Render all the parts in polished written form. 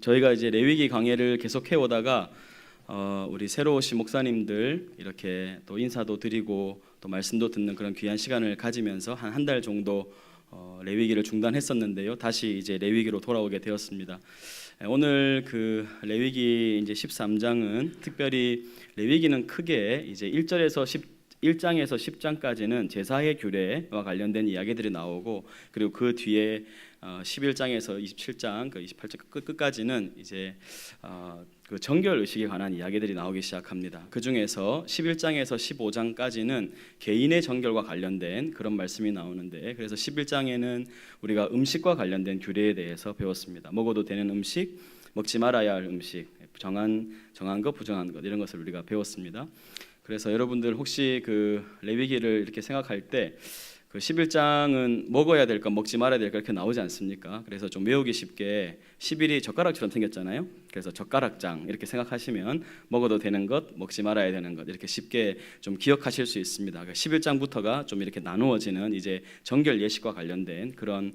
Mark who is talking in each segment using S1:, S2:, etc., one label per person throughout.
S1: 저희가 이제 레위기 강해를 계속 해오다가 우리 새로 오신 목사님들 이렇게 또 인사도 드리고 또 말씀도 듣는 그런 귀한 시간을 가지면서 한 달 정도 레위기를 중단했었는데요. 다시 이제 레위기로 돌아오게 되었습니다. 오늘 그 레위기 이제 13장은 특별히 레위기는 크게 이제 1장에서 10장까지는 제사의 규례와 관련된 이야기들이 나오고, 그리고 그 뒤에 11장에서 27장 그 28장 끝까지는 이제 그 정결 의식에 관한 이야기들이 나오기 시작합니다. 그 중에서 11장에서 15장까지는 개인의 정결과 관련된 그런 말씀이 나오는데, 그래서 11장에는 우리가 음식과 관련된 규례에 대해서 배웠습니다. 먹어도 되는 음식, 먹지 말아야 할 음식, 정한 것, 부정한 것, 이런 것을 우리가 배웠습니다. 그래서 여러분들 혹시 그 레위기를 이렇게 생각할 때 그 11장은 먹어야 될 것, 먹지 말아야 될 것 이렇게 나오지 않습니까? 그래서 좀 외우기 쉽게 11이 젓가락처럼 생겼잖아요. 그래서 젓가락장 이렇게 생각하시면 먹어도 되는 것, 먹지 말아야 되는 것 이렇게 쉽게 좀 기억하실 수 있습니다. 그러니까 11장부터가 좀 이렇게 나누어지는 이제 정결 예식과 관련된 그런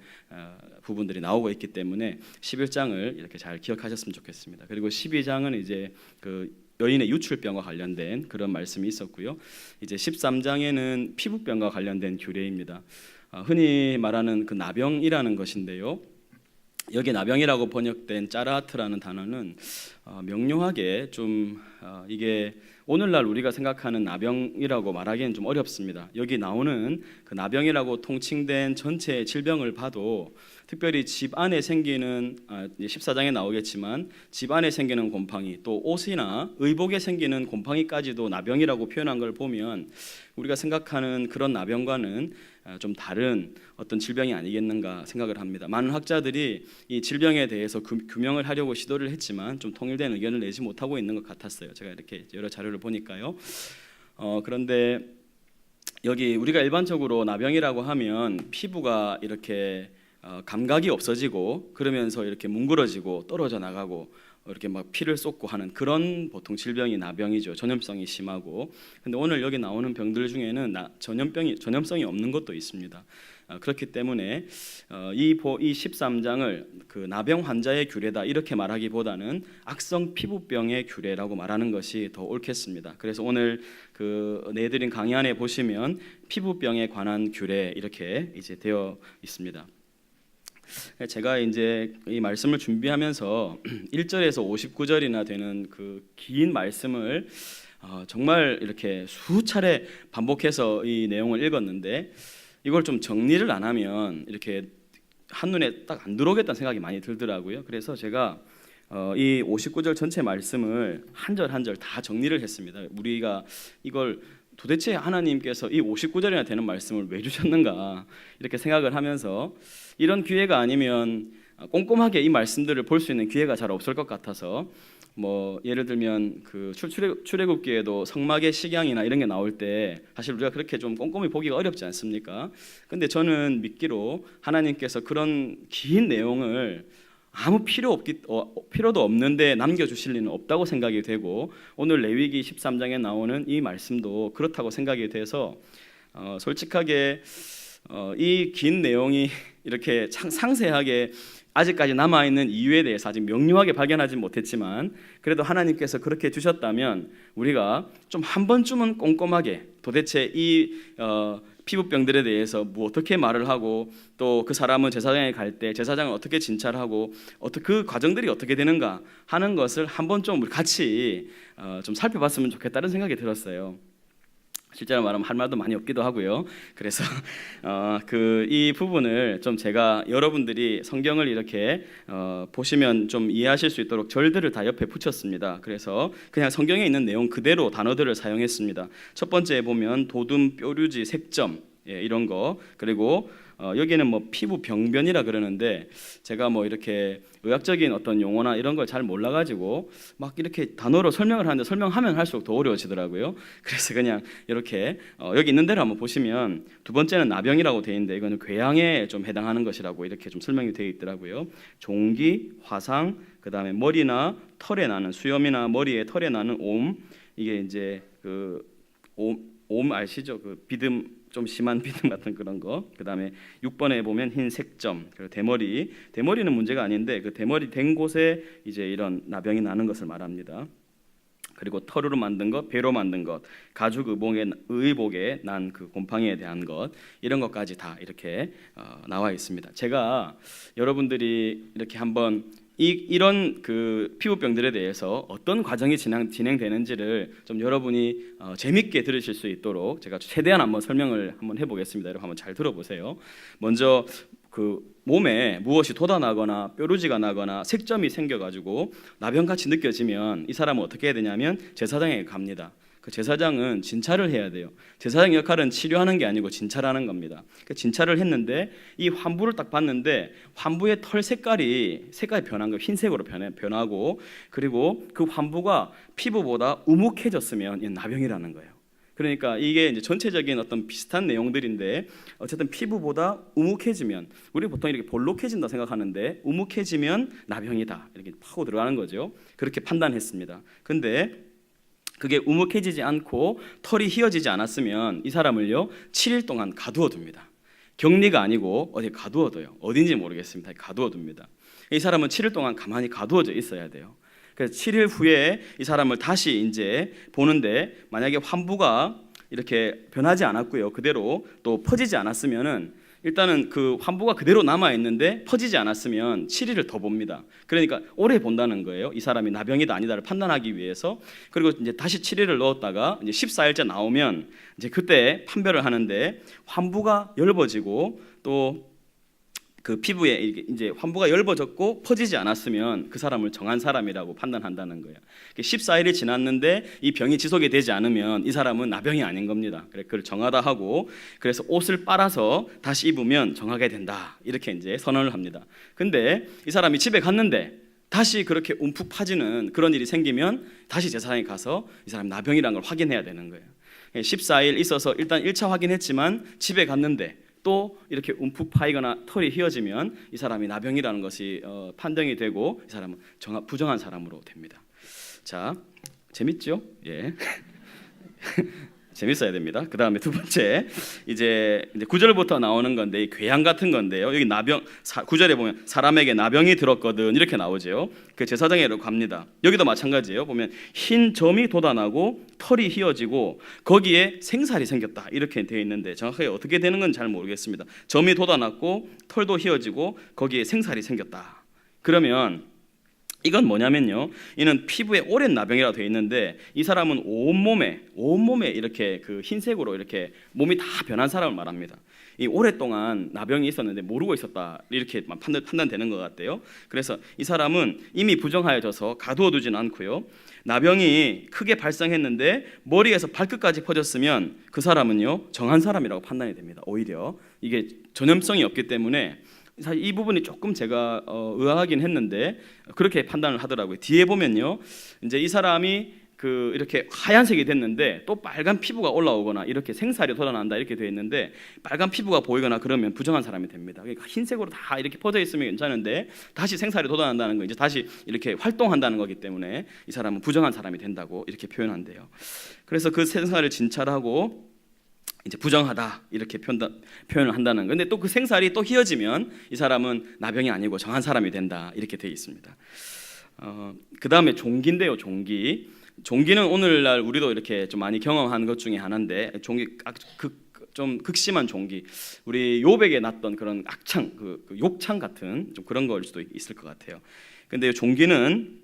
S1: 부분들이 나오고 있기 때문에 11장을 이렇게 잘 기억하셨으면 좋겠습니다. 그리고 12장은 이제 그 여인의 유출병과 관련된 그런 말씀이 있었고요. 이제 13장에는 피부병과 관련된 규례입니다. 흔히 말하는 그 나병이라는 것인데요. 여기 나병이라고 번역된 짜라트라는 단어는 명료하게 좀 이게 오늘날 우리가 생각하는 나병이라고 말하기는 좀 어렵습니다. 여기 나오는 그 나병이라고 통칭된 전체 질병을 봐도 특별히 집 안에 생기는 14장에 나오겠지만 집 안에 생기는 곰팡이, 또 옷이나 의복에 생기는 곰팡이까지도 나병이라고 표현한 걸 보면 우리가 생각하는 그런 나병과는 좀 다른 어떤 질병이 아니겠는가 생각을 합니다. 많은 학자들이 이 질병에 대해서 규명을 하려고 시도를 했지만 좀 통일된 의견을 내지 못하고 있는 것 같았어요. 제가 이렇게 여러 자료를 보니까요. 그런데 여기 우리가 일반적으로 나병이라고 하면 피부가 이렇게 감각이 없어지고 그러면서 이렇게 뭉그러지고 떨어져 나가고 이렇게 막 피를 쏟고 하는 그런 보통 질병이 나병이죠. 전염성이 심하고. 근데 오늘 여기 나오는 병들 중에는 전염성이 없는 것도 있습니다. 그렇기 때문에 이 13장을 그 나병 환자의 규례다 이렇게 말하기보다는 악성 피부병의 규례라고 말하는 것이 더 옳겠습니다. 그래서 오늘 그 내드린 강의 안에 보시면 피부병에 관한 규례 이렇게 이제 되어 있습니다. 제가 이제 이 말씀을 준비하면서 1절에서 59절이나 되는 그 긴 말씀을 정말 이렇게 수차례 반복해서 이 내용을 읽었는데 이걸 좀 정리를 안 하면 이렇게 한눈에 딱 안 들어오겠다는 생각이 많이 들더라고요. 그래서 제가 이 59절 전체 말씀을 한 절 한 절 다 정리를 했습니다. 우리가 이걸 도대체 하나님께서 이 59절이나 되는 말씀을 왜 주셨는가 이렇게 생각을 하면서 이런 기회가 아니면 꼼꼼하게 이 말씀들을 볼 수 있는 기회가 잘 없을 것 같아서 뭐 예를 들면 그 출애굽기에도 성막의 식양이나 이런 게 나올 때 사실 우리가 그렇게 좀 꼼꼼히 보기가 어렵지 않습니까? 근데 저는 믿기로 하나님께서 그런 긴 내용을 아무 필요도 없는데 남겨주실 리는 없다고 생각이 되고 오늘 레위기 13장에 나오는 이 말씀도 그렇다고 생각이 돼서 솔직하게 이 긴 내용이 이렇게 상세하게 아직까지 남아있는 이유에 대해서 아직 명료하게 발견하지 못했지만 그래도 하나님께서 그렇게 주셨다면 우리가 좀 한 번쯤은 꼼꼼하게 도대체 이 피부병들에 대해서 뭐 어떻게 말을 하고 또 그 사람은 제사장에 갈 때 제사장은 어떻게 진찰하고 그 과정들이 어떻게 되는가 하는 것을 한 번 좀 같이 좀 살펴봤으면 좋겠다는 생각이 들었어요. 실제로 말하면 할 말도 많이 없기도 하고요. 그래서 이 부분을 좀 제가 여러분들이 성경을 이렇게 보시면 좀 이해하실 수 있도록 절들을 다 옆에 붙였습니다. 그래서 그냥 성경에 있는 내용 그대로 단어들을 사용했습니다. 첫 번째 보면 도둠, 뾰루지, 색점 이런 거, 그리고 여기는 뭐 피부 병변이라 그러는데 제가 뭐 이렇게 의학적인 어떤 용어나 이런 걸 잘 몰라가지고 막 이렇게 단어로 설명을 하는데 설명하면 할수록 더 어려워지더라고요. 그래서 그냥 이렇게 여기 있는 대로 한번 보시면 두 번째는 나병이라고 되어 있는데 이거는 궤양에 좀 해당하는 것이라고 이렇게 좀 설명이 되어 있더라고요. 종기, 화상, 그 다음에 머리나 털에 나는 수염이나 머리에 털에 나는 옴, 이게 이제 그 옴 아시죠? 그 비듬 좀 심한 비듬 같은 그런 거. 그다음에 6번에 보면 흰 색점, 그리고 대머리는 문제가 아닌데 그 대머리 된 곳에 이제 이런 나병이 나는 것을 말합니다. 그리고 털으로 만든 것, 배로 만든 것, 가죽 의복에 난 그 곰팡이에 대한 것, 이런 것까지 다 이렇게 나와 있습니다. 제가 여러분들이 이렇게 한번 이런 그 피부병들에 대해서 어떤 과정이 진행되는지를 좀 여러분이 재밌게 들으실 수 있도록 제가 최대한 한번 설명을 한번 해보겠습니다. 여러분 한번 잘 들어보세요. 먼저 그 몸에 무엇이 돋아나거나 뾰루지가 나거나 색점이 생겨가지고 나병같이 느껴지면 이 사람은 어떻게 해야 되냐면 제사장에게 갑니다. 그 제사장은 진찰을 해야 돼요. 제사장 역할은 치료하는 게 아니고 진찰하는 겁니다. 그 진찰을 했는데 이 환부를 딱 봤는데 환부의 털 색깔이 변한 거, 흰색으로 변하고, 그리고 그 환부가 피부보다 우묵해졌으면 이 나병이라는 거예요. 그러니까 이게 이제 전체적인 어떤 비슷한 내용들인데 어쨌든 피부보다 우묵해지면, 우리 보통 이렇게 볼록해진다 생각하는데 우묵해지면 나병이다 이렇게 파고 들어가는 거죠. 그렇게 판단했습니다. 근데 그게 우묵해지지 않고 털이 휘어지지 않았으면 이 사람을요 7일 동안 가두어 둡니다. 격리가 아니고 어디 가두어둬요. 어딘지 모르겠습니다. 가두어 둡니다. 이 사람은 7일 동안 가만히 가두어져 있어야 돼요. 그래서 7일 후에 이 사람을 다시 이제 보는데, 만약에 환부가 이렇게 변하지 않았고요, 그대로 또 퍼지지 않았으면은, 일단은 그 환부가 그대로 남아 있는데 퍼지지 않았으면 7일을 더 봅니다. 그러니까 오래 본다는 거예요. 이 사람이 나병이다 아니다를 판단하기 위해서. 그리고 이제 다시 7일을 넣었다가 이제 14일째 나오면 이제 그때 판별을 하는데, 환부가 엷어지고 또 그 피부에 이제 환부가 엷어졌고 퍼지지 않았으면 그 사람을 정한 사람이라고 판단한다는 거예요. 14일이 지났는데 이 병이 지속이 되지 않으면 이 사람은 나병이 아닌 겁니다. 그걸 정하다 하고, 그래서 옷을 빨아서 다시 입으면 정하게 된다 이렇게 이제 선언을 합니다. 근데 이 사람이 집에 갔는데 다시 그렇게 움푹 파지는 그런 일이 생기면 다시 제사장에 가서 이 사람이 나병이라는 걸 확인해야 되는 거예요. 14일 있어서 일단 1차 확인했지만 집에 갔는데 또 이렇게 움푹 파이거나 털이 휘어지면 이 사람이 나병이라는 것이 판정이 되고 이 사람은 부정한 사람으로 됩니다. 자, 재밌죠? 예. 재밌어야 됩니다. 그 다음에 두 번째, 이제 9절부터 나오는 건데, 이 괴양 같은 건데요. 여기 나병 9절에 보면 사람에게 나병이 들었거든 이렇게 나오죠. 그 제사장에로 갑니다. 여기도 마찬가지예요. 보면 흰 점이 돋아나고 털이 휘어지고 거기에 생살이 생겼다 이렇게 되어 있는데, 정확하게 어떻게 되는 건 잘 모르겠습니다. 점이 돋아났고 털도 휘어지고 거기에 생살이 생겼다. 그러면 이건 뭐냐면요, 이는 피부에 오랜 나병이라고 되어 있는데, 이 사람은 온몸에 이렇게 그 흰색으로 이렇게 몸이 다 변한 사람을 말합니다. 이 오랫동안 나병이 있었는데 모르고 있었다 이렇게 판단되는 것 같대요. 그래서 이 사람은 이미 부정하여져서 가두어두지는 않고요, 나병이 크게 발생했는데 머리에서 발끝까지 퍼졌으면 그 사람은요 정한 사람이라고 판단이 됩니다. 오히려 이게 전염성이 없기 때문에 사실 이 부분이 조금 제가 의아하긴 했는데 그렇게 판단을 하더라고요. 뒤에 보면요, 이제 이 사람이 그 이렇게 하얀색이 됐는데 또 빨간 피부가 올라오거나 이렇게 생살이 돋아난다 이렇게 되어 있는데, 빨간 피부가 보이거나 그러면 부정한 사람이 됩니다. 그러니까 흰색으로 다 이렇게 퍼져 있으면 괜찮은데 다시 생살이 돋아난다는 거, 이제 다시 이렇게 활동한다는 거기 때문에 이 사람은 부정한 사람이 된다고 이렇게 표현한대요. 그래서 그 생살을 진찰하고 이제 부정하다 이렇게 표현을 한다는 건데, 또 그 생살이 또 휘어지면 이 사람은 나병이 아니고 정한 사람이 된다 이렇게 되어 있습니다. 그 다음에 종기인데요. 종기는 오늘날 우리도 이렇게 좀 많이 경험한 것 중에 하나인데, 좀 극심한 종기, 우리 요백에 났던 그런 악창, 그 욕창 같은 좀 그런 걸 수도 있을 것 같아요. 근데 종기는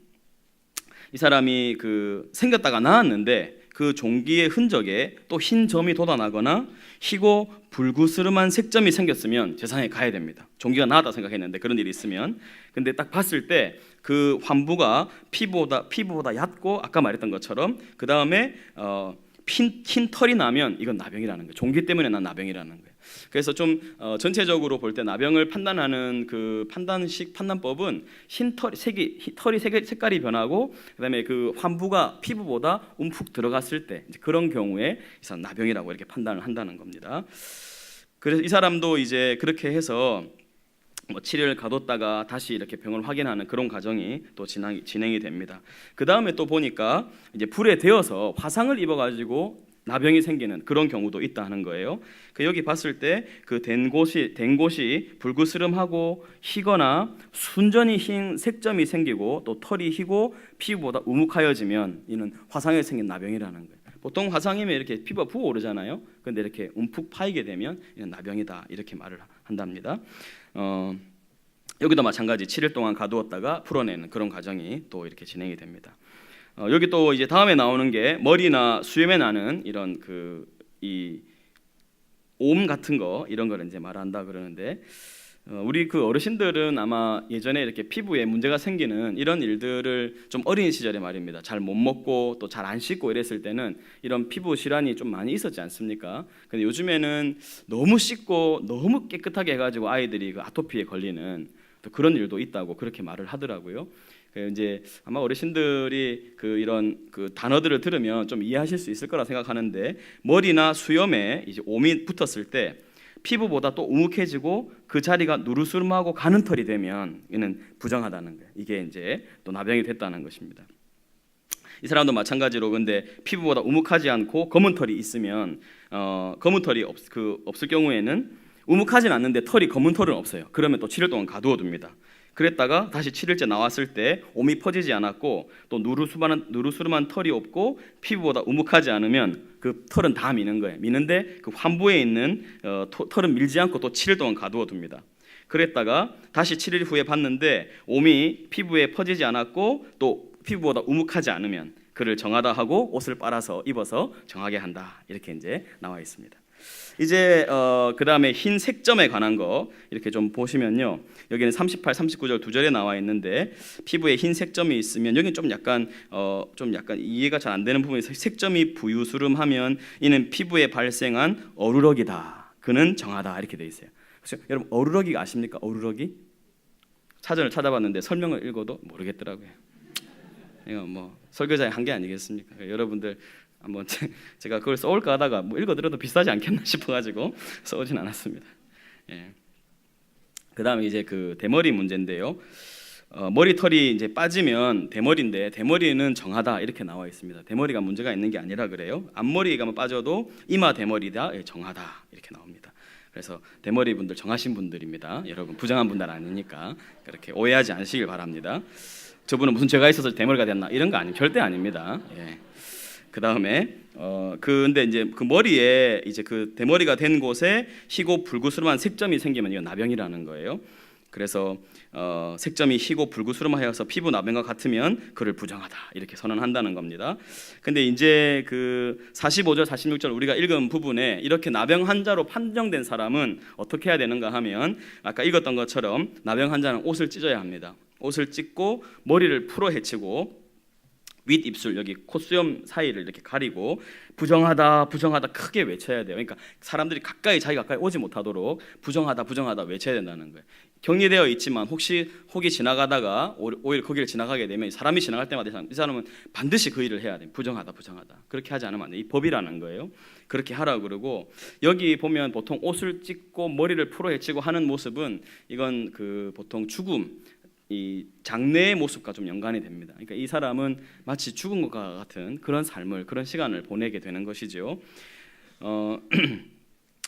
S1: 이 사람이 그 생겼다가 나았는데 그 종기의 흔적에 또 흰 점이 돋아나거나 희고 불구스름한 색점이 생겼으면 제사장에 가야 됩니다. 종기가 나았다 생각했는데 그런 일이 있으면. 근데 딱 봤을 때 그 환부가 피부보다 얕고 아까 말했던 것처럼 그 다음에 흰 털이 나면 이건 나병이라는 거예요. 종기 때문에 난 나병이라는 거예요. 그래서 좀 전체적으로 볼 때 나병을 판단하는 그 판단법은 털이 색깔이 변하고 그다음에 그 환부가 피부보다 움푹 들어갔을 때 이제 그런 경우에 이 사람 나병이라고 이렇게 판단을 한다는 겁니다. 그래서 이 사람도 이제 그렇게 해서 7일 가뒀다가 다시 이렇게 병을 확인하는 그런 과정이 또 진행이 됩니다. 그 다음에 또 보니까 이제 불에 데워서 화상을 입어가지고 나병이 생기는 그런 경우도 있다 하는 거예요. 여기 봤을 때 그 된 곳이 불그스름하고 희거나 순전히 흰 색점이 생기고 또 털이 희고 피부보다 우묵하여지면 이는 화상에 생긴 나병이라는 거예요. 보통 화상이면 이렇게 피부가 부어오르잖아요. 근데 이렇게 움푹 파이게 되면 이는 나병이다 이렇게 말을 한답니다. 여기도 마찬가지 7일 동안 가두었다가 풀어내는 그런 과정이 또 이렇게 진행이 됩니다. 여기 또 이제 다음에 나오는 게 머리나 수염에 나는 이런 이 옴 같은 거 이런 걸 이제 말한다 그러는데 우리 그 어르신들은 아마 예전에 이렇게 피부에 문제가 생기는 이런 일들을 좀 어린 시절에 말입니다. 잘 못 먹고 또 잘 안 씻고 이랬을 때는 이런 피부 질환이 좀 많이 있었지 않습니까? 근데 요즘에는 너무 씻고 너무 깨끗하게 해가지고 아이들이 그 아토피에 걸리는 또 그런 일도 있다고 그렇게 말을 하더라고요. 이제 아마 어르신들이 이런 단어들을 들으면 좀 이해하실 수 있을 거라 생각하는데 머리나 수염에 이제 옴이 붙었을 때 피부보다 또 우묵해지고 그 자리가 누르스름하고 가는 털이 되면 이는 부정하다는 거예요. 이게 이제 또 나병이 됐다는 것입니다. 이 사람도 마찬가지로 근데 피부보다 우묵하지 않고 검은 털이 있으면 검은 털이 없을 경우에는 우묵하진 않는데 검은 털은 없어요. 그러면 또 7일 동안 가두어둡니다. 그랬다가 다시 7일째 나왔을 때 옴이 퍼지지 않았고 또 누르스름한 털이 없고 피부보다 우묵하지 않으면 그 털은 다 미는 거예요. 미는데 그 환부에 있는 털은 밀지 않고 또 7일 동안 가두어둡니다. 그랬다가 다시 7일 후에 봤는데 옴이 피부에 퍼지지 않았고 또 피부보다 우묵하지 않으면 그를 정하다 하고 옷을 빨아서 입어서 정하게 한다. 이렇게 이제 나와 있습니다. 이제 그 다음에 흰 색점에 관한 거 이렇게 좀 보시면요, 여기는 38, 39절 두 절에 나와 있는데 피부에 흰 색점이 있으면 여기는 좀 약간 이해가 잘 안 되는 부분에서 색점이 부유스름하면 이는 피부에 발생한 어루럭이다. 그는 정하다 이렇게 돼 있어요. 그래서 여러분 어루럭이 아십니까? 어루럭이 사전을 찾아봤는데 설명을 읽어도 모르겠더라고요. 이거 뭐 설교자의 한계 아니겠습니까? 여러분들 한번 제가 그걸 써올까 하다가 뭐 읽어드려도 비싸지 않겠나 싶어가지고 써오진 않았습니다. 예. 그 다음에 이제 대머리 문제인데요. 머리털이 이제 빠지면 대머리인데 대머리는 정하다 이렇게 나와 있습니다. 대머리가 문제가 있는 게 아니라 그래요. 앞머리가 빠져도 이마 대머리다 정하다 이렇게 나옵니다. 그래서 대머리 분들 정하신 분들입니다. 여러분 부정한 분들 아니니까 그렇게 오해하지 않으시길 바랍니다. 저분은 무슨 죄가 있어서 대머리가 됐나 이런 거 절대 아닙니다. 예. 그 다음에 근데 이제 그 머리에 이제 대머리가 된 곳에 희고 불구스름한 색점이 생기면 이건 나병이라는 거예요. 그래서 색점이 희고 불구스름하여서 피부 나병과 같으면 그를 부정하다 이렇게 선언한다는 겁니다. 근데 이제 45절 46절 우리가 읽은 부분에 이렇게 나병 환자로 판정된 사람은 어떻게 해야 되는가 하면 아까 읽었던 것처럼 나병 환자는 옷을 찢어야 합니다. 옷을 찢고 머리를 풀어 헤치고 윗입술 여기 콧수염 사이를 이렇게 가리고 부정하다 부정하다 크게 외쳐야 돼요. 그러니까 사람들이 자기 가까이 오지 못하도록 부정하다 부정하다 외쳐야 된다는 거예요. 격리되어 있지만 혹이 지나가다가 오히려 거기를 지나가게 되면 사람이 지나갈 때마다 이 사람은 반드시 그 일을 해야 돼요. 부정하다 부정하다 그렇게 하지 않으면 안 돼요. 이 법이라는 거예요. 그렇게 하라고 그러고 여기 보면 보통 옷을 찢고 머리를 풀어 헤치고 하는 모습은 이건 보통 죽음 이 장래의 모습과 좀 연관이 됩니다. 그러니까 이 사람은 마치 죽은 것과 같은 그런 삶을 그런 시간을 보내게 되는 것이죠.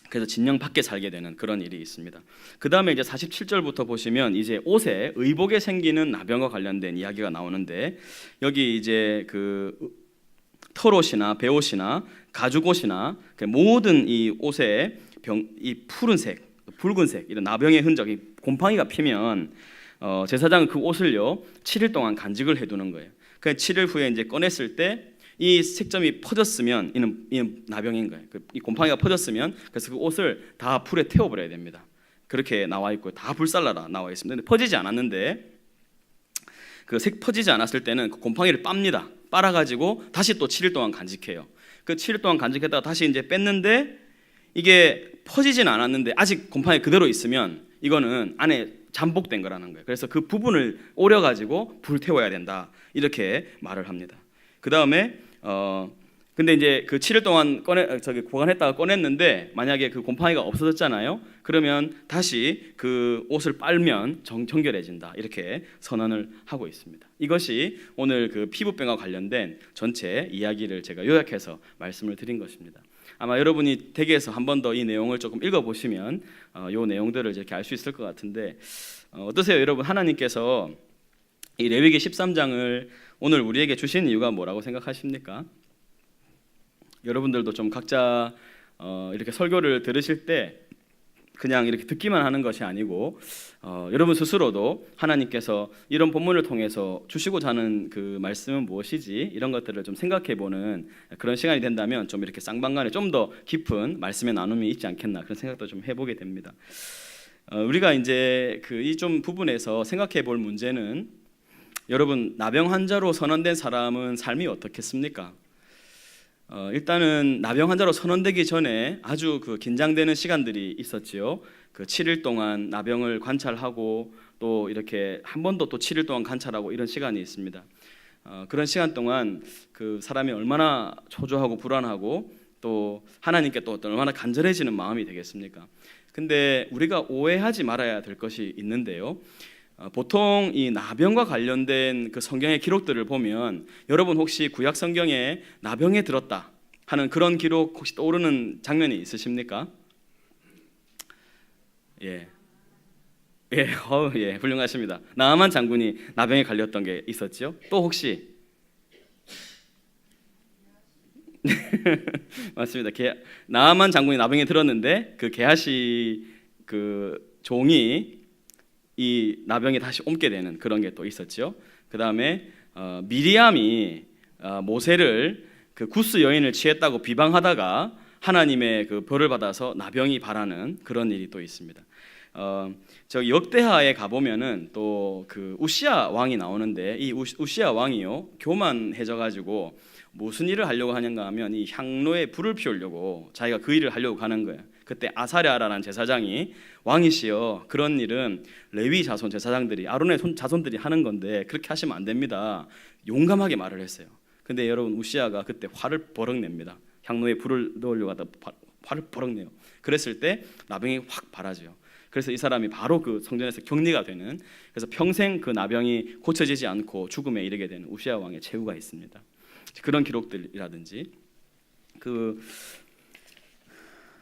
S1: 그래서 진영 밖에 살게 되는 그런 일이 있습니다. 그 다음에 이제 47절부터 보시면 이제 옷에 의복에 생기는 나병과 관련된 이야기가 나오는데 여기 이제 털옷이나 배옷이나 가죽옷이나 모든 이 옷에 이 푸른색, 붉은색 이런 나병의 흔적이 곰팡이가 피면 제사장은 그 옷을요 7일 동안 간직을 해두는 거예요. 그 7일 후에 이제 꺼냈을 때 이 색점이 퍼졌으면 이는 나병인 거예요. 이 곰팡이가 퍼졌으면 그래서 그 옷을 다 불에 태워버려야 됩니다. 그렇게 나와 있고 다 불살라라 나와 있습니다. 근데 퍼지지 않았는데 색 퍼지지 않았을 때는 그 곰팡이를 빱니다. 빨아가지고 다시 또 7일 동안 간직해요. 그 7일 동안 간직했다가 다시 이제 뺐는데 이게 퍼지진 않았는데 아직 곰팡이 그대로 있으면 이거는 안에 잠복된 거라는 거예요. 그래서 그 부분을 오려가지고 불태워야 된다 이렇게 말을 합니다. 그 다음에 근데 이제 그 7일 동안 보관했다가 꺼냈는데 만약에 그 곰팡이가 없어졌잖아요. 그러면 다시 그 옷을 빨면 정결해진다. 이렇게 선언을 하고 있습니다. 이것이 오늘 그 피부병과 관련된 전체 이야기를 제가 요약해서 말씀을 드린 것입니다. 아마 여러분이 댁에서 한 번 더 이 내용을 조금 읽어보시면 이 내용들을 이렇게 알 수 있을 것 같은데 어떠세요, 여러분? 하나님께서 이 레위기 13장을 오늘 우리에게 주신 이유가 뭐라고 생각하십니까? 여러분들도 좀 각자 이렇게 설교를 들으실 때 그냥 이렇게 듣기만 하는 것이 아니고 여러분 스스로도 하나님께서 이런 본문을 통해서 주시고자 하는 그 말씀은 무엇이지 이런 것들을 좀 생각해보는 그런 시간이 된다면 좀 이렇게 쌍방간에 좀 더 깊은 말씀의 나눔이 있지 않겠나 그런 생각도 좀 해보게 됩니다. 우리가 이제 그 이 좀 부분에서 생각해볼 문제는 여러분 나병 환자로 선언된 사람은 삶이 어떻겠습니까? 일단은 나병 환자로 선언되기 전에 아주 그 긴장되는 시간들이 있었지요. 그 7일 동안 나병을 관찰하고 또 이렇게 한 번 더 또 7일 동안 관찰하고 이런 시간이 있습니다. 그런 시간 동안 그 사람이 얼마나 초조하고 불안하고 또 하나님께 또 얼마나 간절해지는 마음이 되겠습니까? 근데 우리가 오해하지 말아야 될 것이 있는데요. 보통 이 나병과 관련된 그 성경의 기록들을 보면 여러분 혹시 구약 성경에 나병에 들었다 하는 그런 기록 혹시 떠오르는 장면이 있으십니까? 예, 훌륭하십니다. 나아만 장군이 나병에 걸렸던 게 있었죠. 또 혹시 맞습니다. 나아만 장군이 나병에 들었는데 그 게하시 그 종이 이 나병이 다시 옮게 되는 그런 게 또 있었죠. 그 다음에 미리암이 모세를 그 구스 여인을 취했다고 비방하다가 하나님의 그 벌을 받아서 나병이 발하는 그런 일이 또 있습니다. 저 역대하에 가보면은 또 그 우시야 왕이 나오는데 이 우시야 왕이요 교만해져 가지고 무슨 일을 하려고 하는가 하면 이 향로에 불을 피우려고 자기가 그 일을 하려고 가는 거예요. 그때 아사랴라는 제사장이 왕이시여 그런 일은 레위 자손 제사장들이 아론의 자손들이 하는 건데 그렇게 하시면 안 됩니다. 용감하게 말을 했어요. 근데 여러분 우시야가 그때 화를 버럭 냅니다. 향로에 불을 넣으려고 하다 화를 버럭 내요. 그랬을 때 나병이 확 발하죠. 그래서 이 사람이 바로 그 성전에서 격리가 되는 그래서 평생 그 나병이 고쳐지지 않고 죽음에 이르게 되는 우시야 왕의 최후가 있습니다. 그런 기록들이라든지 그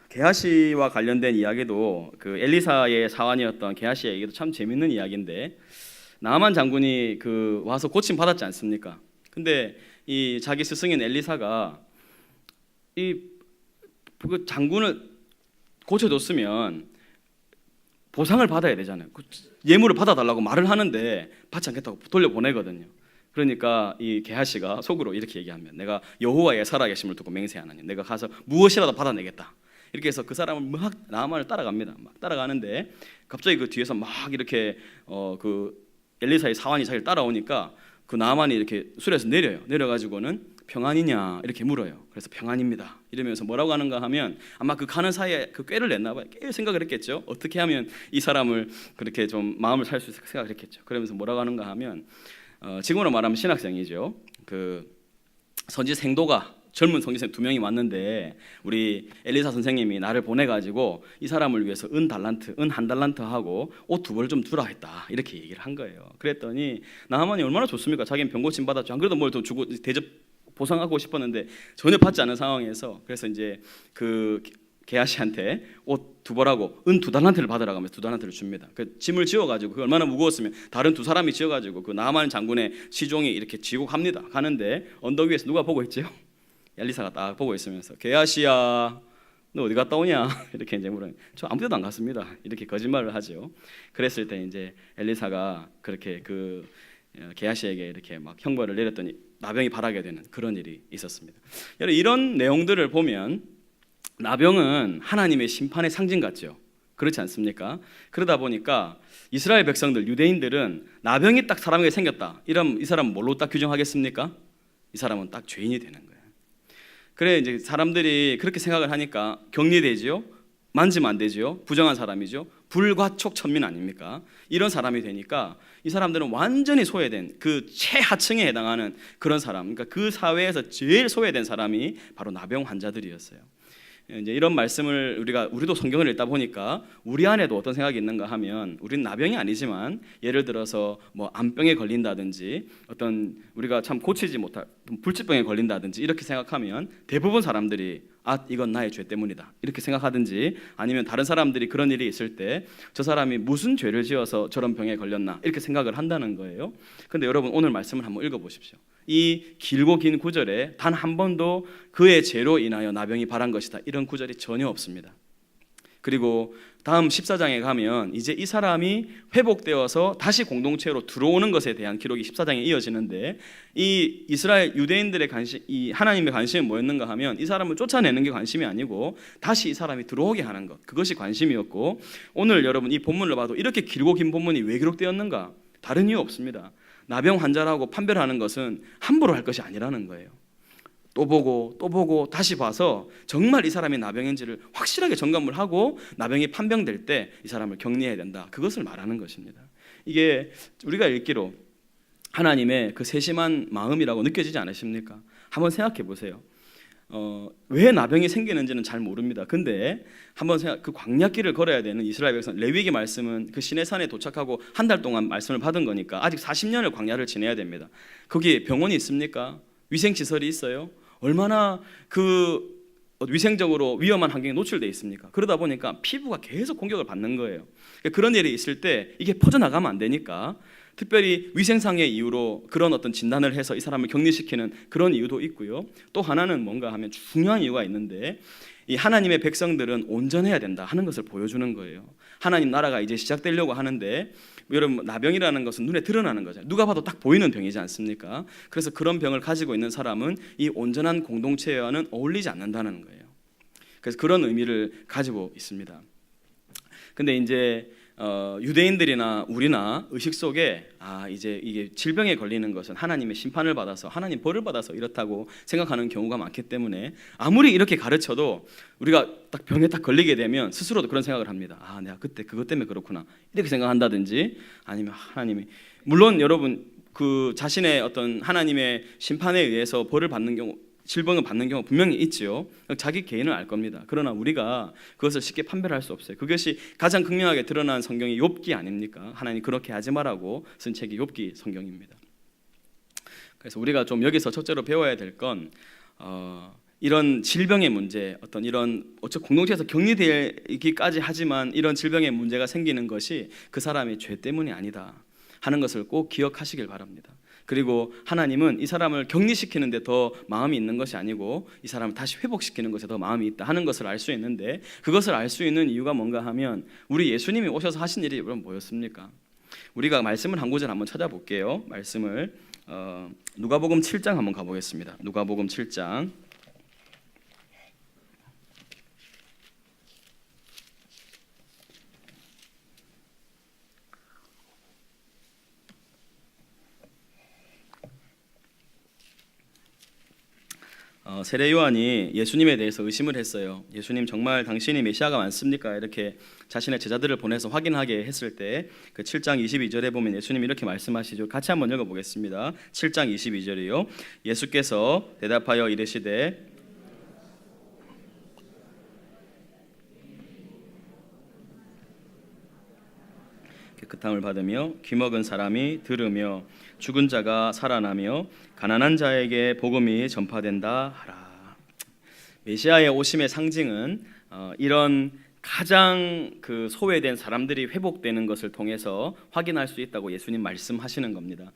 S1: 게하시와 관련된 이야기도 그 엘리사의 사환이었던 게하시의 얘기도 참 재밌는 이야기인데 나아만 장군이 그 와서 고침 받았지 않습니까? 근데 이 자기 스승인 엘리사가 이 그 장군을 고쳐줬으면 보상을 받아야 되잖아요. 예물을 받아달라고 말을 하는데 받지 않겠다고 돌려보내거든요. 그러니까 이 게하시가 속으로 이렇게 얘기하면 내가 여호와의 살아계심을 두고 맹세하노니 내가 가서 무엇이라도 받아내겠다. 이렇게 해서 그 사람을 막 나아만을 따라갑니다. 막 따라가는데 갑자기 그 뒤에서 막 이렇게 그 엘리사의 사환이 자기를 따라오니까 그 나아만이 이렇게 수레에서 내려요. 내려가지고는 평안이냐 이렇게 물어요. 그래서 평안입니다. 이러면서 뭐라고 하는가 하면 아마 그 가는 사이에 그 꾀를 냈나 봐요. 꽤 생각을 했겠죠. 어떻게 하면 이 사람을 그렇게 좀 마음을 살 수 있을까 생각을 했겠죠. 그러면서 뭐라고 하는가 하면 지금으로 말하면 신학생이죠. 그 선지 생도가 젊은 성지생 2명이 왔는데 우리 엘리사 선생님이 나를 보내가지고 이 사람을 위해서 은 한 달란트 하고 옷 2벌 좀 주라 했다 이렇게 얘기를 한 거예요. 그랬더니 나하만이 얼마나 좋습니까? 자기는 병고침 받았죠. 안 그래도 뭘 더 주고 대접 보상하고 싶었는데 전혀 받지 않은 상황에서 그래서 이제 그 게하시한테 옷 2벌하고 은 2달란트를 받으라고 하면서 2달란트를 줍니다. 그 짐을 지어가지고 그 얼마나 무거웠으면 다른 2 사람이 지어가지고 그 나하만 장군의 시종이 이렇게 지고 갑니다. 가는데 언덕 위에서 누가 보고 있죠? 엘리사가 딱 보고 있으면서 게하시야 너 어디 갔다 오냐 이렇게 이제 물어요. 저 아무 데도 안 갔습니다. 이렇게 거짓말을 하죠. 그랬을 때 이제 엘리사가 그렇게 그 게하시에게 이렇게 막 형벌을 내렸더니 나병이 발하게 되는 그런 일이 있었습니다. 여러분 이런 내용들을 보면 나병은 하나님의 심판의 상징 같죠. 그렇지 않습니까? 그러다 보니까 이스라엘 백성들 유대인들은 나병이 딱 사람에게 생겼다. 이러면 이 사람은 뭘로 딱 규정하겠습니까? 이 사람은 딱 죄인이 되는 거예요. 그래 이제 사람들이 그렇게 생각을 하니까 격리되지요. 만지면 안 되지요. 부정한 사람이죠. 불과촉천민 아닙니까? 이런 사람이 되니까 이 사람들은 완전히 소외된 그 최하층에 해당하는 그런 사람, 그러니까 그 사회에서 제일 소외된 사람이 바로 나병 환자들이었어요. 이제 이런 말씀을 우리도 성경을 읽다 보니까 우리 안에도 어떤 생각이 있는가 하면, 우리는 나병이 아니지만 예를 들어서 뭐 암병에 걸린다든지 어떤 우리가 참 고치지 못할 불치병에 걸린다든지 이렇게 생각하면 대부분 사람들이 이건 나의 죄 때문이다 이렇게 생각하든지, 아니면 다른 사람들이 그런 일이 있을 때 저 사람이 무슨 죄를 지어서 저런 병에 걸렸나 이렇게 생각을 한다는 거예요. 근데 여러분, 오늘 말씀을 한번 읽어보십시오. 이 길고 긴 구절에 단 한 번도 그의 죄로 인하여 나병이 발한 것이다 이런 구절이 전혀 없습니다. 그리고 다음 14장에 가면 이제 이 사람이 회복되어서 다시 공동체로 들어오는 것에 대한 기록이 14장에 이어지는데, 이 이스라엘 유대인들의 관심, 이 하나님의 관심이 뭐였는가 하면 이 사람을 쫓아내는 게 관심이 아니고 다시 이 사람이 들어오게 하는 것, 그것이 관심이었고, 오늘 여러분 이 본문을 봐도 이렇게 길고 긴 본문이 왜 기록되었는가? 다른 이유 없습니다. 나병 환자라고 판별하는 것은 함부로 할 것이 아니라는 거예요. 또 보고 다시 봐서 정말 이 사람이 나병인지를 확실하게 점검을 하고 나병이 판명될 때 이 사람을 격리해야 된다, 그것을 말하는 것입니다. 이게 우리가 읽기로 하나님의 그 세심한 마음이라고 느껴지지 않으십니까? 한번 생각해 보세요. 왜 나병이 생기는지는 잘 모릅니다. 근데 한번 그 광야길을 걸어야 되는 이스라엘 백성, 레위기 말씀은 그 시내산에 도착하고 한 달 동안 말씀을 받은 거니까 아직 40년을 광야를 지내야 됩니다. 거기 병원이 있습니까? 위생시설이 있어요? 얼마나 그 위생적으로 위험한 환경에 노출되어 있습니까? 그러다 보니까 피부가 계속 공격을 받는 거예요. 그런 일이 있을 때 이게 퍼져나가면 안 되니까 특별히 위생상의 이유로 그런 어떤 진단을 해서 이 사람을 격리시키는 그런 이유도 있고요. 또 하나는 뭔가 하면 중요한 이유가 있는데, 이 하나님의 백성들은 온전해야 된다 하는 것을 보여주는 거예요. 하나님 나라가 이제 시작되려고 하는데, 여러분 나병이라는 것은 눈에 드러나는 거죠. 누가 봐도 딱 보이는 병이지 않습니까? 그래서 그런 병을 가지고 있는 사람은 이 온전한 공동체와는 어울리지 않는다는 거예요. 그래서 그런 의미를 가지고 있습니다. 근데 이제 유대인들이나 우리나 의식 속에 이제 이게 질병에 걸리는 것은 하나님의 심판을 받아서, 하나님 벌을 받아서 이렇다고 생각하는 경우가 많기 때문에 아무리 이렇게 가르쳐도 우리가 딱 병에 딱 걸리게 되면 스스로도 그런 생각을 합니다. 내가 그때 그것 때문에 그렇구나 이렇게 생각한다든지, 아니면 하나님이, 물론 여러분 그 자신의 어떤 하나님의 심판에 의해서 벌을 받는 경우, 질병을 받는 경우 분명히 있지요. 자기 개인을 알 겁니다. 그러나 우리가 그것을 쉽게 판별할 수 없어요. 그것이 가장 극명하게 드러난 성경이 욥기 아닙니까? 하나님 그렇게 하지 말라고 쓴 책이 욥기 성경입니다. 그래서 우리가 좀 여기서 첫째로 배워야 될 건 이런 질병의 문제, 어떤 이런 공동체에서 격리되기까지 하지만 이런 질병의 문제가 생기는 것이 그 사람의 죄 때문이 아니다 하는 것을 꼭 기억하시길 바랍니다. 그리고 하나님은 이 사람을 격리시키는 데 더 마음이 있는 것이 아니고 이 사람을 다시 회복시키는 것에 더 마음이 있다 하는 것을 알 수 있는데, 그것을 알 수 있는 이유가 뭔가 하면 우리 예수님이 오셔서 하신 일이 여러분 뭐였습니까? 우리가 말씀을 한 구절 한번 찾아볼게요. 말씀을 누가복음 7장 한번 가보겠습니다. 누가복음 7장 세례 요한이 예수님에 대해서 의심을 했어요. 예수님 정말 당신이 메시아가 맞습니까? 이렇게 자신의 제자들을 보내서 확인하게 했을 때 그 7장 22절에 보면 예수님이 이렇게 말씀하시죠. 같이 한번 읽어보겠습니다. 7장 22절이요. 예수께서 대답하여 이르시되 깨끗함을 받으며 귀먹은 사람이 들으며 죽은 자가 살아나며 가난한 자에게 복음이 전파된다 하라. 메시아의 오심의 상징은 이런 가장 그 소외된 사람들이 회복되는 것을 통해서 확인할 수 있다고 예수님 말씀하시는 겁니다.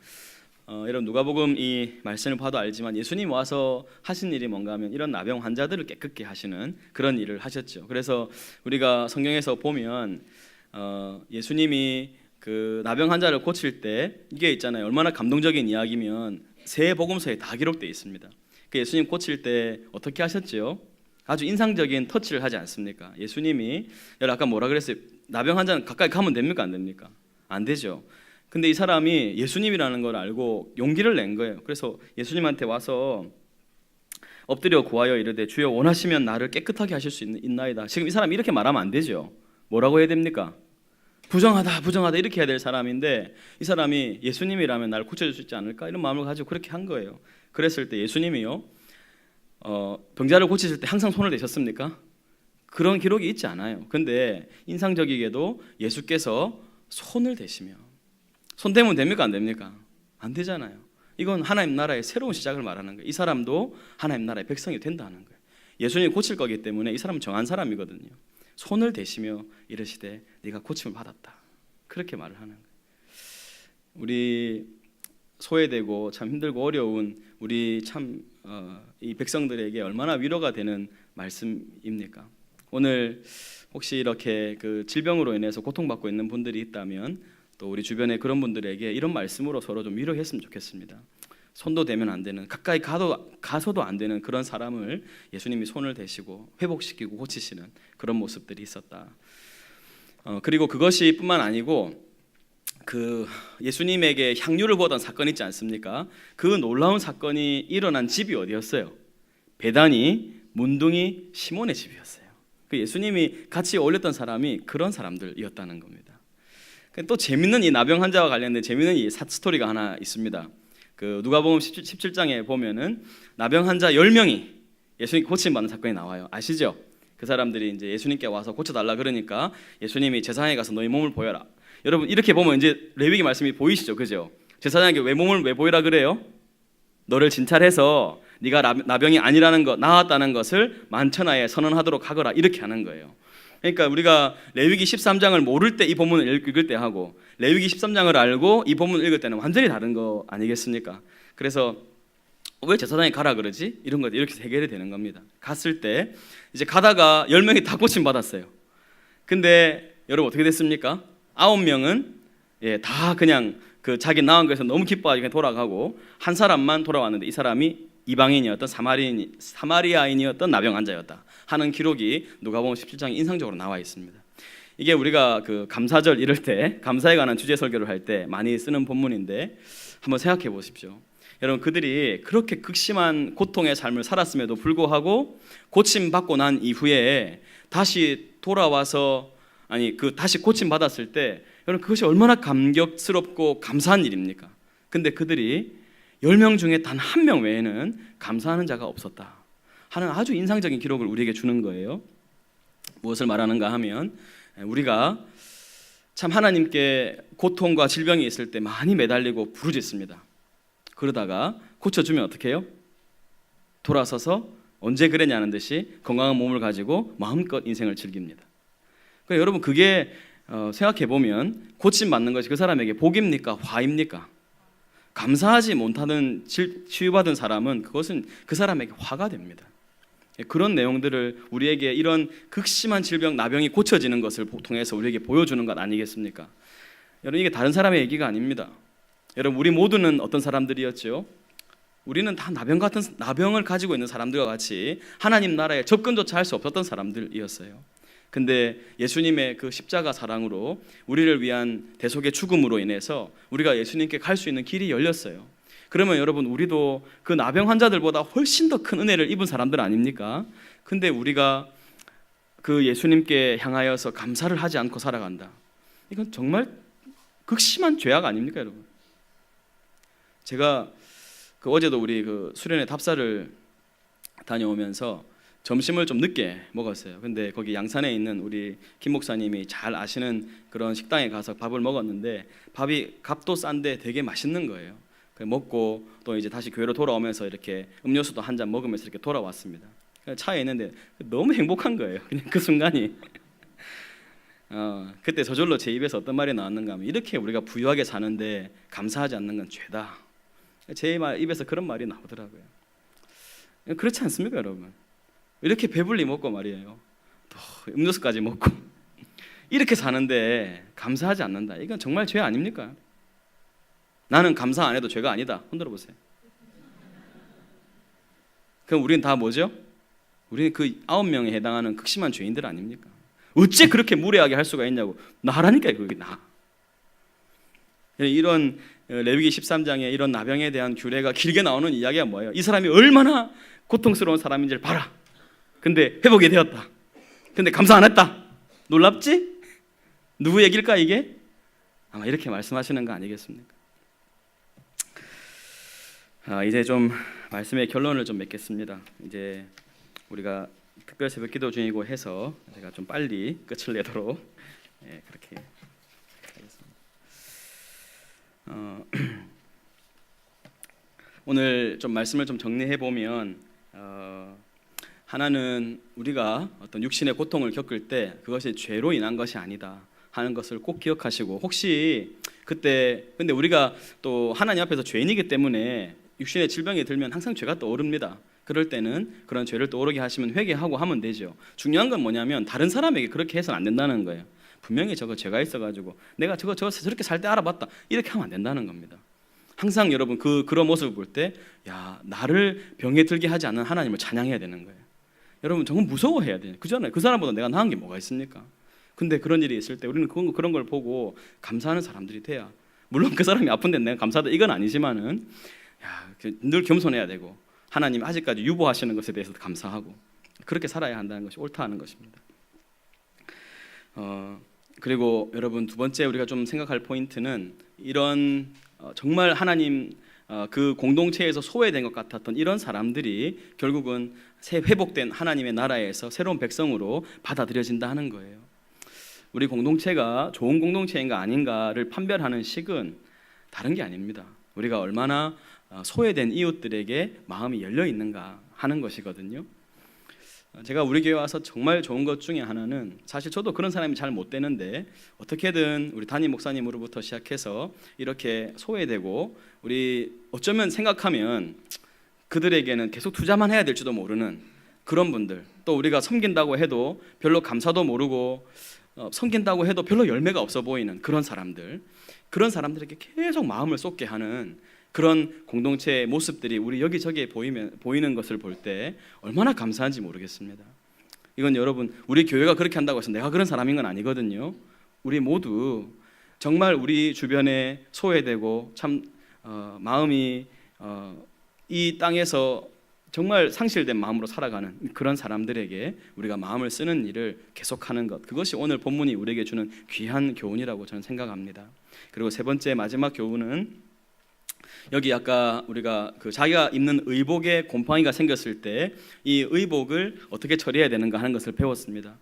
S1: 여러분 누가복음 이 말씀을 봐도 알지만 예수님 와서 하신 일이 뭔가 하면 이런 나병 환자들을 깨끗게 하시는 그런 일을 하셨죠. 그래서 우리가 성경에서 보면 예수님이 그 나병 환자를 고칠 때 이게 있잖아요. 얼마나 감동적인 이야기면 새 복음서에 다 기록되어 있습니다. 그 예수님 고칠 때 어떻게 하셨죠? 아주 인상적인 터치를 하지 않습니까? 예수님이 아까 뭐라 그랬어요? 나병 환자는 가까이 가면 됩니까? 안 됩니까? 안 되죠. 근데 이 사람이 예수님이라는 걸 알고 용기를 낸 거예요. 그래서 예수님한테 와서 엎드려 구하여 이르되 주여 원하시면 나를 깨끗하게 하실 수 있나이다. 지금 이 사람이 이렇게 말하면 안 되죠. 뭐라고 해야 됩니까? 부정하다 이렇게 해야 될 사람인데 이 사람이 예수님이라면 나를 고쳐줄 수 있지 않을까 이런 마음을 가지고 그렇게 한 거예요. 그랬을 때 예수님이요 병자를 고치실 때 항상 손을 대셨습니까? 그런 기록이 있지 않아요. 근데 인상적이게도 예수께서 손을 대시며 손 대면 됩니까? 안 됩니까? 안 되잖아요. 이건 하나님 나라의 새로운 시작을 말하는 거예요. 이 사람도 하나님 나라의 백성이 된다는 거예요. 예수님이 고칠 거기 때문에 이 사람은 정한 사람이거든요. 손을 대시며 이르시되 네가 고침을 받았다. 그렇게 말을 하는 거예요. 우리 소외되고 참 힘들고 어려운 우리 참 이 백성들에게 얼마나 위로가 되는 말씀입니까? 오늘 혹시 이렇게 그 질병으로 인해서 고통받고 있는 분들이 있다면 또 우리 주변에 그런 분들에게 이런 말씀으로 서로 좀 위로했으면 좋겠습니다. 손도 대면 안 되는, 가까이 가서도 안 되는 그런 사람을 예수님이 손을 대시고 회복시키고 고치시는 그런 모습들이 있었다. 그리고 그것이 뿐만 아니고 그 예수님에게 향유를 부었던 사건 있지 않습니까? 그 놀라운 사건이 일어난 집이 어디였어요? 베다니 문둥이 시몬의 집이었어요. 그 예수님이 같이 어울렸던 사람이 그런 사람들이었다는 겁니다. 또 재밌는 이 나병 환자와 관련된 재밌는 이 스토리가 하나 있습니다. 그 누가복음 17장에 보면은 나병 환자 10명이 예수님 고침 받는 사건이 나와요. 아시죠? 그 사람들이 이제 예수님께 와서 고쳐달라 그러니까 예수님이 제사장에 가서 너희 몸을 보여라. 여러분 이렇게 보면 이제 레위기 말씀이 보이시죠, 그죠? 제사장에게 왜 몸을 왜 보이라 그래요? 너를 진찰해서 네가 나병이 아니라는 것, 나았다는 것을 만천하에 선언하도록 하거라 이렇게 하는 거예요. 그러니까 우리가 레위기 13장을 모를 때 이 본문을 읽을 때 하고 레위기 13장을 알고 이 본문을 읽을 때는 완전히 다른 거 아니겠습니까? 그래서 왜 제사장이 가라 그러지? 이런 것 이렇게 해결이 되는 겁니다. 갔을 때 이제 가다가 10명이 다 고침 받았어요. 근데 여러분 어떻게 됐습니까? 9명은 다 그냥 그 자기 나은 것에서 너무 기뻐하고 돌아가고 한 사람만 돌아왔는데 이 사람이 이방인이었던 사마리아인이었던 나병 환자였다 하는 기록이 누가복음 17장에 인상적으로 나와 있습니다. 이게 우리가 그 감사절 이럴 때 감사에 관한 주제 설교를 할 때 많이 쓰는 본문인데 한번 생각해 보십시오. 여러분 그들이 그렇게 극심한 고통의 삶을 살았음에도 불구하고 고침 받고 난 이후에 다시 돌아와서 다시 고침 받았을 때 여러분 그것이 얼마나 감격스럽고 감사한 일입니까? 근데 그들이 10명 중에 단 1명 외에는 감사하는 자가 없었다 하는 아주 인상적인 기록을 우리에게 주는 거예요. 무엇을 말하는가 하면 우리가 참 하나님께 고통과 질병이 있을 때 많이 매달리고 부르짖습니다. 그러다가 고쳐주면 어떻게 해요? 돌아서서 언제 그랬냐는 듯이 건강한 몸을 가지고 마음껏 인생을 즐깁니다. 그러니까 여러분 그게 생각해보면 고침 받는 것이 그 사람에게 복입니까? 화입니까? 감사하지 못하는 치유받은 사람은 그것은 그 사람에게 화가 됩니다. 그런 내용들을 우리에게 이런 극심한 질병, 나병이 고쳐지는 것을 통해서 우리에게 보여주는 것 아니겠습니까? 여러분 이게 다른 사람의 얘기가 아닙니다. 여러분 우리 모두는 어떤 사람들이었죠? 우리는 다 나병을 가지고 있는 사람들과 같이 하나님 나라에 접근조차 할 수 없었던 사람들이었어요. 근데 예수님의 그 십자가 사랑으로 우리를 위한 대속의 죽음으로 인해서 우리가 예수님께 갈 수 있는 길이 열렸어요. 그러면 여러분 우리도 그 나병 환자들보다 훨씬 더 큰 은혜를 입은 사람들 아닙니까? 근데 우리가 그 예수님께 향하여서 감사를 하지 않고 살아간다. 이건 정말 극심한 죄악 아닙니까, 여러분? 제가 어제도 우리 그 수련회 답사를 다녀오면서 점심을 좀 늦게 먹었어요. 근데 거기 양산에 있는 우리 김 목사님이 잘 아시는 그런 식당에 가서 밥을 먹었는데 밥이 값도 싼데 되게 맛있는 거예요. 먹고 또 이제 다시 교회로 돌아오면서 이렇게 음료수도 한 잔 먹으면서 이렇게 돌아왔습니다. 차에 있는데 너무 행복한 거예요. 그냥 그 순간이. 그때 저절로 제 입에서 어떤 말이 나왔는가 하면 이렇게 우리가 부유하게 사는데 감사하지 않는 건 죄다. 제 입에서 그런 말이 나오더라고요. 그렇지 않습니까, 여러분? 이렇게 배불리 먹고 말이에요. 또 음료수까지 먹고 이렇게 사는데 감사하지 않는다. 이건 정말 죄 아닙니까? 나는 감사 안 해도 죄가 아니다. 흔들어 보세요. 그럼 우리는 다 뭐죠? 우리는 그 9명에 해당하는 극심한 죄인들 아닙니까? 어째 그렇게 무례하게 할 수가 있냐고. 나라니까 그게 나. 이런 레위기 13장에 이런 나병에 대한 규례가 길게 나오는 이야기가 뭐예요? 이 사람이 얼마나 고통스러운 사람인지를 봐라. 근데 회복이 되었다. 근데 감사 안 했다. 놀랍지? 누구 얘기일까 이게? 아마 이렇게 말씀하시는 거 아니겠습니까? 이제 좀 말씀의 결론을 좀 맺겠습니다. 이제 우리가 특별 새벽 기도 중이고 해서 제가 좀 빨리 끝을 내도록 그렇게 하겠습니다. 오늘 좀 말씀을 좀 정리해 보면 하나는 우리가 어떤 육신의 고통을 겪을 때 그것이 죄로 인한 것이 아니다 하는 것을 꼭 기억하시고, 혹시 그때 근데 우리가 또 하나님 앞에서 죄인이기 때문에 육신의 질병이 들면 항상 죄가 떠오릅니다. 그럴 때는 그런 죄를 떠오르게 하시면 회개하고 하면 되죠. 중요한 건 뭐냐면 다른 사람에게 그렇게 해서는 안 된다는 거예요. 분명히 저거 죄가 있어가지고 내가 저렇게 살 때 알아봤다 이렇게 하면 안 된다는 겁니다. 항상 여러분 그런 모습을 볼 때 야, 나를 병에 들게 하지 않는 하나님을 찬양해야 되는 거예요. 여러분 정말 무서워해야 돼요. 그잖아요. 그 사람보다 내가 나은 게 뭐가 있습니까? 근데 그런 일이 있을 때 우리는 그런 걸 보고 감사하는 사람들이 돼야, 물론 그 사람이 아픈데 내가 감사하다 이건 아니지만은 늘 겸손해야 되고 하나님 아직까지 유보하시는 것에 대해서도 감사하고 그렇게 살아야 한다는 것이 옳다 하는 것입니다. 그리고 여러분 두 번째 우리가 좀 생각할 포인트는 이런 정말 하나님 그 공동체에서 소외된 것 같았던 이런 사람들이 결국은 새 회복된 하나님의 나라에서 새로운 백성으로 받아들여진다 하는 거예요. 우리 공동체가 좋은 공동체인가 아닌가를 판별하는 식은 다른 게 아닙니다. 우리가 얼마나 소외된 이웃들에게 마음이 열려 있는가 하는 것이거든요. 제가 우리 교회 와서 정말 좋은 것 중에 하나는, 사실 저도 그런 사람이 잘 못 되는데 어떻게든 우리 담임 목사님으로부터 시작해서 이렇게 소외되고, 우리 어쩌면 생각하면 그들에게는 계속 투자만 해야 될지도 모르는 그런 분들, 또 우리가 섬긴다고 해도 별로 감사도 모르고 섬긴다고 해도 별로 열매가 없어 보이는 그런 사람들에게 계속 마음을 쏟게 하는 그런 공동체의 모습들이 우리 여기저기에 보이는 것을 볼 때 얼마나 감사한지 모르겠습니다. 이건 여러분 우리 교회가 그렇게 한다고 해서 내가 그런 사람인 건 아니거든요. 우리 모두 정말 우리 주변에 소외되고 참 마음이 이 땅에서 정말 상실된 마음으로 살아가는 그런 사람들에게 우리가 마음을 쓰는 일을 계속하는 것, 그것이 오늘 본문이 우리에게 주는 귀한 교훈이라고 저는 생각합니다. 그리고 세 번째 마지막 교훈은, 여기 아까 우리가 자기가 입는 의복에 곰팡이가 생겼을 때 이 의복을 어떻게 처리해야 되는가 하는 것을 배웠습니다.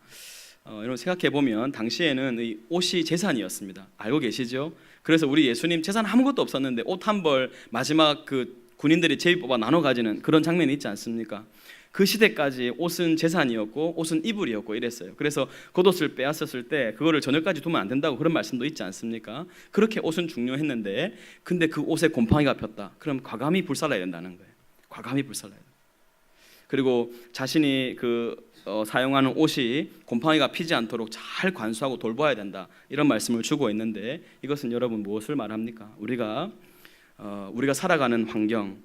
S1: 여러분 생각해 보면 당시에는 이 옷이 재산이었습니다. 알고 계시죠? 그래서 우리 예수님 재산 아무것도 없었는데 옷 한 벌 마지막 군인들이 제비 뽑아 나눠 가지는 그런 장면이 있지 않습니까? 그 시대까지 옷은 재산이었고 옷은 이불이었고 이랬어요. 그래서 겉옷을 빼앗았을 때 그거를 저녁까지 두면 안 된다고 그런 말씀도 있지 않습니까? 그렇게 옷은 중요했는데, 근데 그 옷에 곰팡이가 폈다. 그럼 과감히 불살라야 된다는 거예요. 과감히 불살라야 돼요. 그리고 자신이 사용하는 옷이 곰팡이가 피지 않도록 잘 관수하고 돌봐야 된다, 이런 말씀을 주고 있는데, 이것은 여러분 무엇을 말합니까? 우리가 살아가는 환경,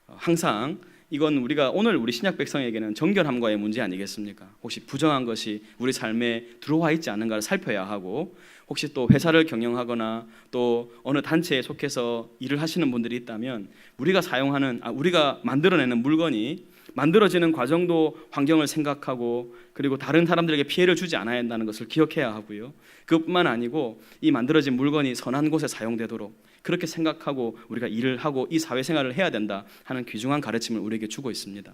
S1: 항상 이건 오늘 우리 신약 백성에게는 정결함과의 문제 아니겠습니까? 혹시 부정한 것이 우리 삶에 들어와 있지 않은가를 살펴야 하고, 혹시 또 회사를 경영하거나 또 어느 단체에 속해서 일을 하시는 분들이 있다면 우리가 만들어내는 물건이 만들어지는 과정도 환경을 생각하고, 그리고 다른 사람들에게 피해를 주지 않아야 한다는 것을 기억해야 하고요. 그것뿐만 아니고 이 만들어진 물건이 선한 곳에 사용되도록 그렇게 생각하고 우리가 일을 하고 이 사회생활을 해야 된다 하는 귀중한 가르침을 우리에게 주고 있습니다.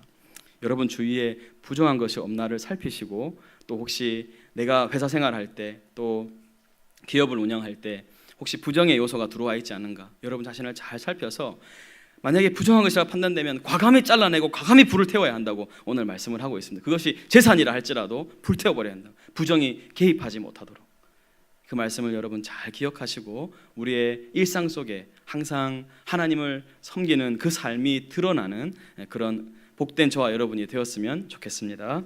S1: 여러분 주위에 부정한 것이 없나를 살피시고, 또 혹시 내가 회사 생활할 때 또 기업을 운영할 때 혹시 부정의 요소가 들어와 있지 않은가, 여러분 자신을 잘 살펴서 만약에 부정한 것이라고 판단되면 과감히 잘라내고 과감히 불을 태워야 한다고 오늘 말씀을 하고 있습니다. 그것이 재산이라 할지라도 불태워버려야 한다. 부정이 개입하지 못하도록. 그 말씀을 여러분 잘 기억하시고 우리의 일상 속에 항상 하나님을 섬기는 그 삶이 드러나는 그런 복된 저와 여러분이 되었으면 좋겠습니다.